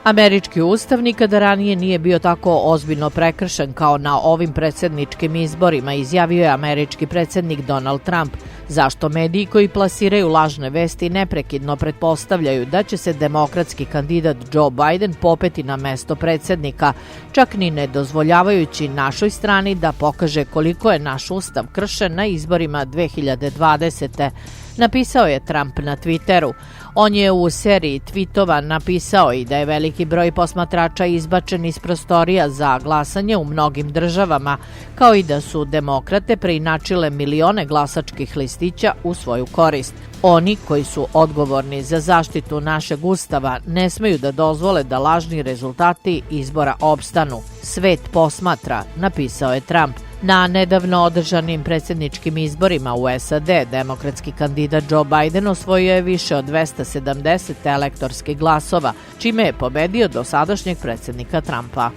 Američki ustav nikada ranije nije bio tako ozbiljno prekršen kao na ovim predsjedničkim izborima, izjavio je američki predsjednik Donald Trump, zašto mediji koji plasiraju lažne vesti neprekidno pretpostavljaju da će se demokratski kandidat Joe Biden popeti na mesto predsjednika, čak ni ne dozvoljavajući našoj strani da pokaže koliko je naš ustav kršen na izborima 2020. Napisao je Trump na Twitteru. On je u seriji tweetova napisao i da je veliki broj posmatrača izbačen iz prostorija za glasanje u mnogim državama, kao i da su demokrate preinačile milione glasačkih listića u svoju korist. Oni koji su odgovorni za zaštitu našeg ustava ne smeju da dozvole da lažni rezultati izbora opstanu. Svet posmatra, napisao je Trump. Na nedavno održanim predsjedničkim izborima u SAD, demokratski kandidat Joe Biden osvojio je više od 270 elektorskih glasova, čime je pobedio dosadašnjeg predsjednika Trumpa.